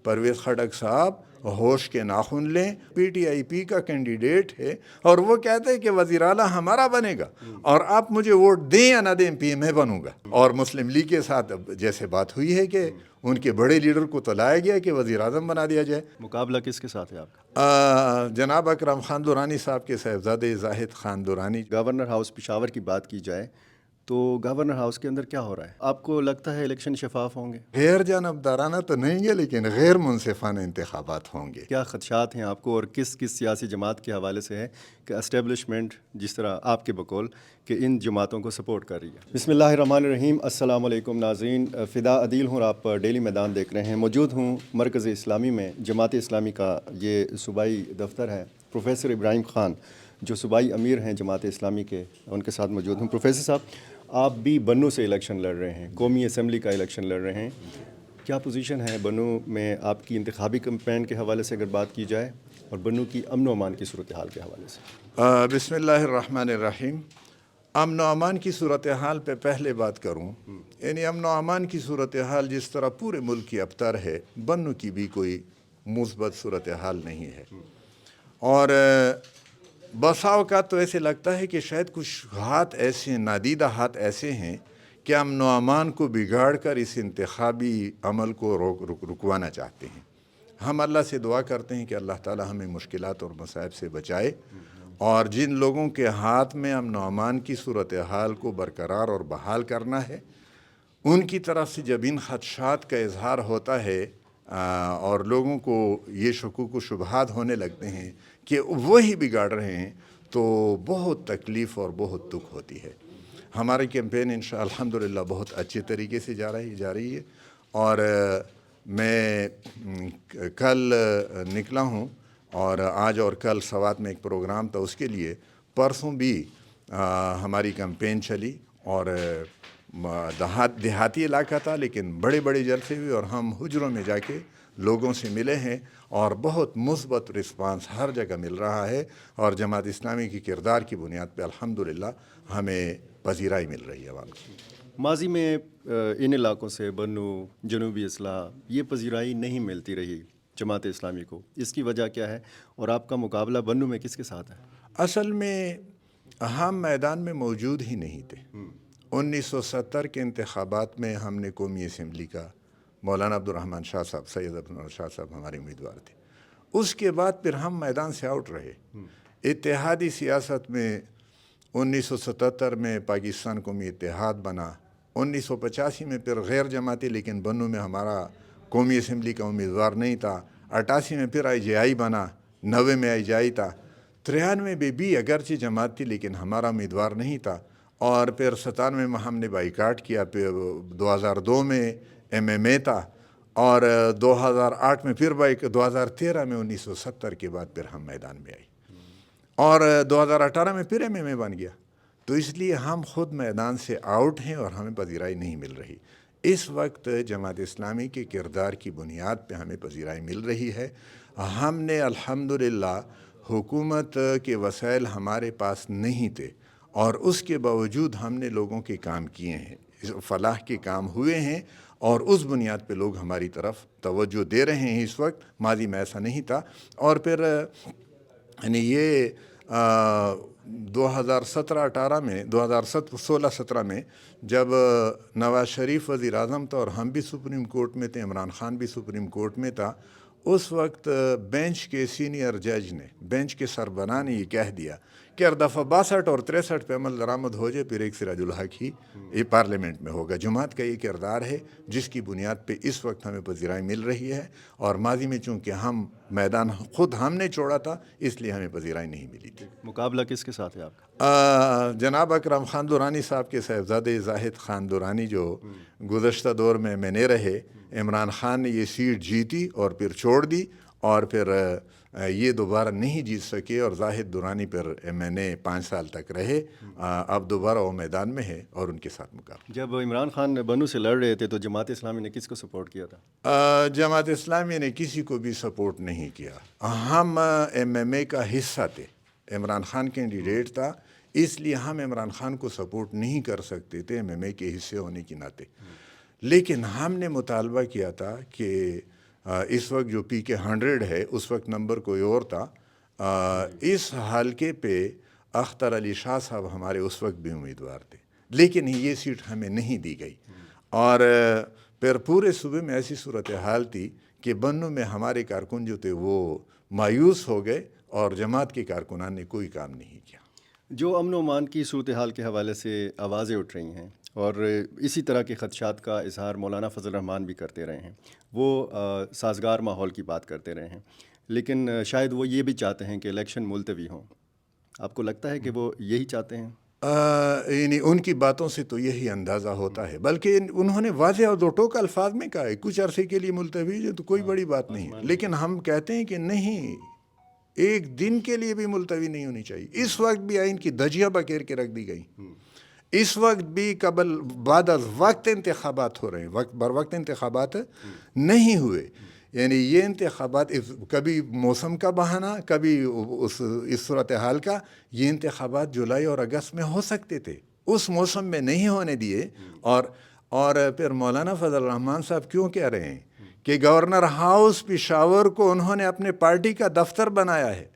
پرویز خٹک صاحب ہوش کے ناخن لیں، پی ٹی آئی پی کا کینڈیڈیٹ ہے اور وہ کہتے ہیں کہ وزیر اعلیٰ ہمارا بنے گا اور آپ مجھے ووٹ دیں یا نہ دیں میں بنوں گا۔ اور مسلم لیگ کے ساتھ جیسے بات ہوئی ہے کہ ان کے بڑے لیڈر کو تو لایا گیا کہ وزیر اعظم بنا دیا جائے۔ مقابلہ کس کے ساتھ ہے آپ کا؟ جناب اکرم خان درانی صاحب کے صاحبزادے زاہد خان درانی۔ گورنر ہاؤس پشاور کی بات کی جائے تو گورنر ہاؤس کے اندر کیا ہو رہا ہے؟ آپ کو لگتا ہے الیکشن شفاف ہوں گے؟ غیر جانبدارانہ تو نہیں ہے لیکن غیر منصفانہ انتخابات ہوں گے۔ کیا خدشات ہیں آپ کو اور کس کس سیاسی جماعت کے حوالے سے ہے کہ اسٹیبلشمنٹ جس طرح آپ کے بقول کہ ان جماعتوں کو سپورٹ کر رہی ہے؟ بسم اللہ الرحمن الرحیم۔ السلام علیکم ناظرین، فدا عدیل ہوں اور آپ ڈیلی میدان دیکھ رہے ہیں۔ موجود ہوں مرکز اسلامی میں، جماعت اسلامی کا یہ صوبائی دفتر ہے۔ پروفیسر ابراہیم خان جو صوبائی امیر ہیں جماعت اسلامی کے، ان کے ساتھ موجود ہوں۔ پروفیسر صاحب، آپ بھی بنوں سے الیکشن لڑ رہے ہیں، قومی اسمبلی کا الیکشن لڑ رہے ہیں، کیا پوزیشن ہے بنوں میں آپ کی انتخابی کیمپین کے حوالے سے اگر بات کی جائے اور بنوں کی امن و امان کی صورتحال کے حوالے سے؟ بسم اللہ الرحمن الرحیم۔ امن و امان کی صورتحال پہ پہلے بات کروں، یعنی امن و امان کی صورتحال جس طرح پورے ملک کی ابتر ہے، بنوں کی بھی کوئی مثبت صورتحال نہیں ہے، اور بسا اوقات تو ایسے لگتا ہے کہ شاید کچھ ہاتھ ایسے نادیدہ ہاتھ ایسے ہیں کہ امن و امان کو بگاڑ کر اس انتخابی عمل کو رکوانا چاہتے ہیں۔ ہم اللہ سے دعا کرتے ہیں کہ اللہ تعالی ہمیں مشکلات اور مصائب سے بچائے، اور جن لوگوں کے ہاتھ میں امن و امان کی صورتحال کو برقرار اور بحال کرنا ہے، ان کی طرف سے جب ان خدشات کا اظہار ہوتا ہے اور لوگوں کو یہ شکوک و شبہات ہونے لگتے ہیں کہ وہی بگاڑ رہے ہیں، تو بہت تکلیف اور بہت دکھ ہوتی ہے۔ ہماری کیمپین الحمدللہ بہت اچھے طریقے سے جا رہی ہے، اور میں کل نکلا ہوں اور آج اور کل سوات میں ایک پروگرام تھا، اس کے لیے پرسوں بھی ہماری کیمپین چلی، اور دیہاتی علاقہ تھا لیکن بڑے بڑے جلسے ہوئے، اور ہم حجروں میں جا کے لوگوں سے ملے ہیں اور بہت مثبت رسپانس ہر جگہ مل رہا ہے، اور جماعت اسلامی کی کردار کی بنیاد پہ الحمدللہ ہمیں پذیرائی مل رہی ہے عوام کی۔ ماضی میں ان علاقوں سے بنوں، جنوبی اضلاع، یہ پذیرائی نہیں ملتی رہی جماعت اسلامی کو، اس کی وجہ کیا ہے اور آپ کا مقابلہ بنوں میں کس کے ساتھ ہے؟ اصل میں ہم میدان میں موجود ہی نہیں تھے۔ 1970 کے انتخابات میں ہم نے قومی اسمبلی کا مولانا عبدالرحمن شاہ صاحب، سید عبدالرحمن شاہ صاحب ہمارے امیدوار تھے۔ اس کے بعد پھر ہم میدان سے آؤٹ رہے۔ اتحادی سیاست میں 1977 میں پاکستان قومی اتحاد بنا، 1985 میں پھر غیر جماعتی لیکن بنوں میں ہمارا قومی اسمبلی کا امیدوار نہیں تھا، 88 میں پھر IJI بنا، 90 میں IJI تھا، 93 میں بھی اگرچہ جماعت تھی لیکن ہمارا امیدوار نہیں تھا، اور پھر 97 میں ہم نے بائیکاٹ کیا، پھر 2002 میں MMA تھا، اور 2008 میں پھر 2013 میں 1970 کے بعد پھر ہم میدان میں آئے، اور 2018 میں پھر MMA بن گیا۔ تو اس لیے ہم خود میدان سے آؤٹ ہیں اور ہمیں پذیرائی نہیں مل رہی۔ اس وقت جماعت اسلامی کے کردار کی بنیاد پہ ہمیں پذیرائی مل رہی ہے۔ ہم نے الحمدللہ حکومت کے وسائل ہمارے پاس نہیں تھے، اور اس کے باوجود ہم نے لوگوں کے کام کیے ہیں، فلاح کے کام ہوئے ہیں، اور اس بنیاد پہ لوگ ہماری طرف توجہ دے رہے ہیں اس وقت۔ ماضی میں ایسا نہیں تھا، اور پھر یعنی یہ 2017-18 میں 2016-17 میں جب نواز شریف وزیر اعظم تھا اور ہم بھی سپریم کورٹ میں تھے، عمران خان بھی سپریم کورٹ میں تھا، اس وقت بینچ کے سینئر جج نے، بینچ کے سربراہ نے یہ کہہ دیا کہ اگر دفعہ 62 اور 63 پہ عمل درآمد ہو جائے، پھر ایک سراج الحق ہی یہ پارلیمنٹ میں ہوگا۔ جماعت کا یہ کردار ہے جس کی بنیاد پہ اس وقت ہمیں پذیرائی مل رہی ہے، اور ماضی میں چونکہ ہم میدان خود ہم نے چھوڑا تھا اس لیے ہمیں پذیرائی نہیں ملی تھی۔ مقابلہ کس کے ساتھ ہے آپ کا؟ جناب اکرم خان درانی صاحب کے صاحبزادے زاہد خان درانی جو گزشتہ دور میں نے رہے، عمران خان نے یہ سیٹ جیتی اور پھر چھوڑ دی، اور پھر یہ دوبارہ نہیں جیت سکے، اور زاہد درانی پھر MNA 5 سال تک رہے، اب دوبارہ وہ میدان میں ہے اور ان کے ساتھ مقابلہ۔ جب عمران خان بنوں سے لڑ رہے تھے تو جماعت اسلامی نے کس کو سپورٹ کیا تھا؟ جماعت اسلامی نے کسی کو بھی سپورٹ نہیں کیا۔ ہم MMA کا حصہ تھے، عمران خان کینڈیڈیٹ تھا، اس لیے ہم عمران خان کو سپورٹ نہیں کر سکتے تھے MMA کے حصے ہونے کے ناطے، لیکن ہم نے مطالبہ کیا تھا کہ اس وقت جو PK 100 ہے اس وقت نمبر کوئی اور تھا. اس حلقے پہ اختر علی شاہ صاحب ہمارے اس وقت بھی امیدوار تھے, لیکن یہ سیٹ ہمیں نہیں دی گئی. اور پھر پورے صوبے میں ایسی صورتحال تھی کہ بنوں میں ہمارے کارکن جو تھے وہ مایوس ہو گئے اور جماعت کے کارکنان نے کوئی کام نہیں کیا. جو امن و امان کی صورتحال کے حوالے سے آوازیں اٹھ رہی ہیں اور اسی طرح کے خدشات کا اظہار مولانا فضل الرحمان بھی کرتے رہے ہیں, وہ سازگار ماحول کی بات کرتے رہے ہیں, لیکن شاید وہ یہ بھی چاہتے ہیں کہ الیکشن ملتوی ہوں. آپ کو لگتا ہے کہ وہ یہی چاہتے ہیں؟ یعنی ان کی باتوں سے تو یہی اندازہ ہوتا ہے, بلکہ انہوں نے واضح اور دو ٹوک الفاظ میں کہا ہے کچھ عرصے کے لیے ملتوی جو تو کوئی بڑی بات نہیں ہے, لیکن ہم کہتے ہیں کہ نہیں, ایک دن کے لیے بھی ملتوی نہیں ہونی چاہیے. اس وقت بھی آئین کی دھجیاں بکیر کے رکھ دی گئی, اس وقت بھی بعد از وقت انتخابات ہو رہے ہیں, وقت بر وقت انتخابات نہیں ہوئے. یعنی یہ انتخابات کبھی موسم کا بہانہ, کبھی اس صورتحال کا. یہ انتخابات جولائی اور اگست میں ہو سکتے تھے, اس موسم میں نہیں ہونے دیے. اور پھر مولانا فضل الرحمان صاحب کیوں کہہ رہے ہیں کہ گورنر ہاؤس پشاور کو انہوں نے اپنے پارٹی کا دفتر بنایا ہے,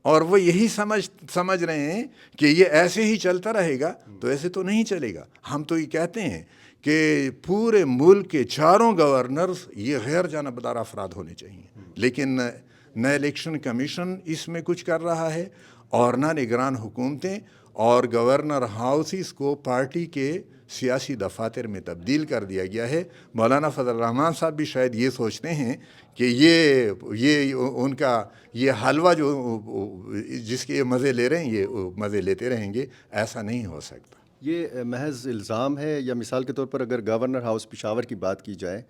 اور وہ یہی سمجھ رہے ہیں کہ یہ ایسے ہی چلتا رہے گا, تو ایسے تو نہیں چلے گا. ہم تو یہ کہتے ہیں کہ پورے ملک کے چاروں گورنرز یہ غیر جانبدار افراد ہونے چاہیے, لیکن نہ الیکشن کمیشن اس میں کچھ کر رہا ہے اور نہ نگران حکومتیں, اور گورنر ہاؤسز کو پارٹی کے سیاسی دفاتر میں تبدیل کر دیا گیا ہے. مولانا فضل الرحمان صاحب بھی شاید یہ سوچتے ہیں کہ یہ ان کا یہ حلوہ جو جس کے مزے لے رہے ہیں یہ مزے لیتے رہیں گے, ایسا نہیں ہو سکتا. یہ محض الزام ہے, یا مثال کے طور پر اگر گورنر ہاؤس پشاور کی بات کی جائے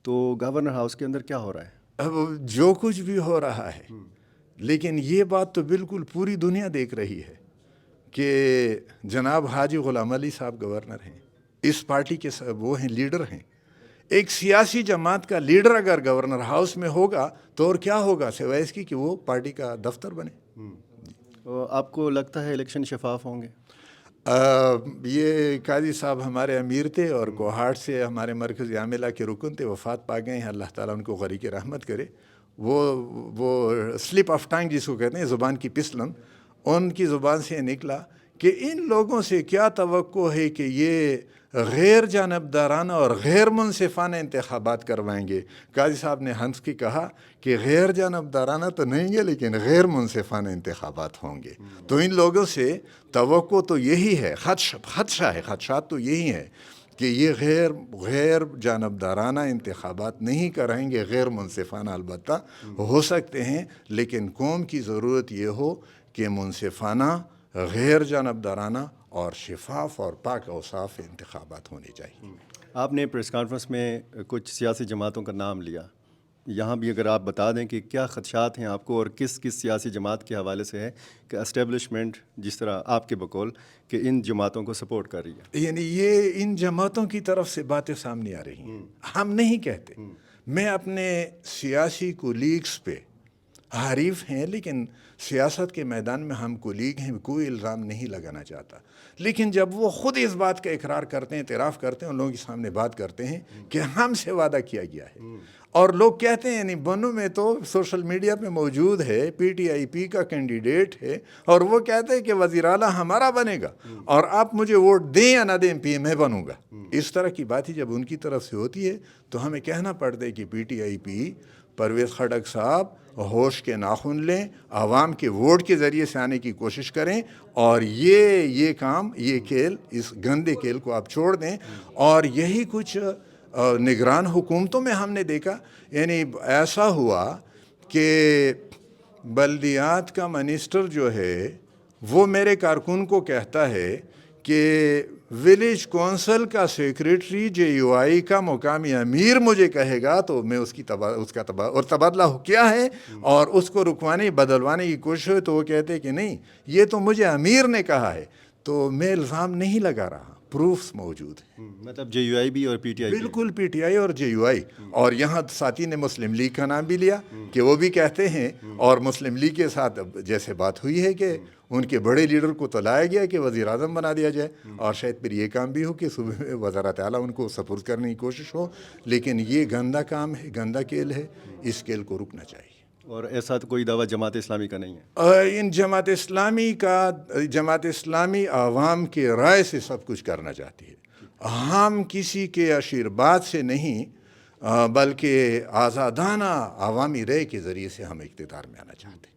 تو گورنر ہاؤس کے اندر کیا ہو رہا ہے؟ اب جو کچھ بھی ہو رہا ہے, لیکن یہ بات تو بالکل پوری دنیا دیکھ رہی ہے کہ جناب حاجی غلام علی صاحب گورنر ہیں, اس پارٹی کے وہ ہیں, لیڈر ہیں. ایک سیاسی جماعت کا لیڈر اگر گورنر ہاؤس میں ہوگا تو اور کیا ہوگا سوائے اس کی کہ وہ پارٹی کا دفتر بنے. آپ کو لگتا ہے الیکشن شفاف ہوں گے؟ یہ قاضی صاحب ہمارے امیر تھے اور کوہاٹ سے ہمارے مرکز عاملہ کے رکن تھے, وفات پا گئے ہیں, اللہ تعالیٰ ان کو غریق رحمت کرے. وہ سلپ آف ٹنگ جس کو کہتے ہیں, زبان کی پسلن, ان کی زبان سے نکلا کہ ان لوگوں سے کیا توقع ہے کہ یہ غیر جانبدارانہ اور غیر منصفانہ انتخابات کروائیں گے. قاضی صاحب نے ہنس کے کہا کہ غیر جانبدارانہ تو نہیں گے لیکن غیر منصفانہ انتخابات ہوں گے. تو ان لوگوں سے توقع تو یہی ہے, خدشہ ہے, خدشات تو یہی ہیں کہ یہ غیر جانبدارانہ انتخابات نہیں کرائیں گے, غیر منصفانہ البتہ ہو سکتے ہیں, لیکن قوم کی ضرورت یہ ہو کہ منصفانہ, غیر جانبدارانہ اور شفاف اور پاک و صاف انتخابات ہونے چاہیے. آپ نے پریس کانفرنس میں کچھ سیاسی جماعتوں کا نام لیا, یہاں بھی اگر آپ بتا دیں کہ کیا خدشات ہیں آپ کو اور کس سیاسی جماعت کے حوالے سے ہے کہ اسٹیبلشمنٹ جس طرح آپ کے بقول کہ ان جماعتوں کو سپورٹ کر رہی ہے؟ یعنی یہ ان جماعتوں کی طرف سے باتیں سامنے آ رہی ہیں, ہم نہیں کہتے. میں اپنے سیاسی کولیگز پہ حریف ہیں, لیکن سیاست کے میدان میں ہم کولیگ ہیں, کوئی الزام نہیں لگانا چاہتا. لیکن جب وہ خود اس بات کا اقرار کرتے ہیں, اعتراف کرتے ہیں, ان لوگوں کے سامنے بات کرتے ہیں کہ ہم سے وعدہ کیا گیا ہے, اور لوگ کہتے ہیں, یعنی بنوں میں تو سوشل میڈیا پہ موجود ہے, PTIP کا کینڈیڈیٹ ہے, اور وہ کہتے ہیں کہ وزیر اعلیٰ ہمارا بنے گا اور آپ مجھے ووٹ دیں یا نہ دیں, میں بنوں گا. اس طرح کی بات ہی جب ان کی طرف سے ہوتی ہے تو ہمیں کہنا پڑتا ہے کہ PTIP, پرویز خٹک صاحب ہوش کے ناخن لیں, عوام کے ووٹ کے ذریعے سے آنے کی کوشش کریں, اور یہ کام, یہ کھیل, اس گندے کھیل کو آپ چھوڑ دیں. اور یہی کچھ نگران حکومتوں میں ہم نے دیکھا. یعنی ایسا ہوا کہ بلدیات کا منسٹر جو ہے وہ میرے کارکن کو کہتا ہے کہ ولیج کونسل کا سیکریٹری JUI کا مقامی امیر مجھے کہے گا تو میں اس کا تبادلہ کیا ہے, اور اس کو رکوانے بدلوانے کی کوشش ہے, تو وہ کہتے ہیں کہ نہیں, یہ تو مجھے امیر نے کہا ہے. تو میں الزام نہیں لگا رہا, پروفس موجود ہیں. مطلب JUI بھی اور PTI بھی؟ بالکل, PTI اور JUI. اور یہاں ساتھی نے مسلم لیگ کا نام بھی لیا کہ وہ بھی کہتے ہیں, اور مسلم لیگ کے ساتھ جیسے بات ہوئی ہے کہ ان کے بڑے لیڈر کو تو لایا گیا کہ وزیر اعظم بنا دیا جائے، اور شاید پھر یہ کام بھی ہو کہ صوبے میں وزارت اعلیٰ ان کو سپرد کرنے کی کوشش ہو، لیکن یہ گندا کام ہے، گندا کھیل ہے، اس کھیل کو رکنا چاہیے۔ اور ایسا تو کوئی دعویٰ جماعت اسلامی کا نہیں ہے؟ ان جماعت اسلامی عوام کے رائے سے سب کچھ کرنا چاہتی ہے، ہم کسی کے آشیرواد سے نہیں، بلکہ آزادانہ عوامی رائے کے ذریعے سے ہم اقتدار میں آنا چاہتے ہیں۔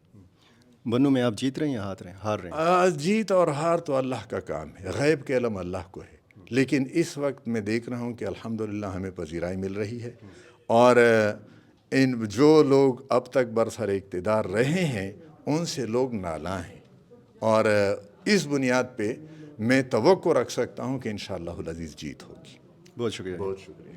بنو میں آپ جیت رہے ہیں یا ہار رہے ہیں؟ جیت اور ہار تو اللہ کا کام ہے، غیب کے علم اللہ کو ہے، لیکن اس وقت میں دیکھ رہا ہوں کہ الحمدللہ ہمیں پذیرائی مل رہی ہے، اور جو لوگ اب تک برسر اقتدار رہے ہیں ان سے لوگ نالاں ہیں، اور اس بنیاد پہ میں توقع رکھ سکتا ہوں کہ انشاءاللہ العزیز جیت ہوگی۔ بہت شکریہ۔ بہت شکریہ۔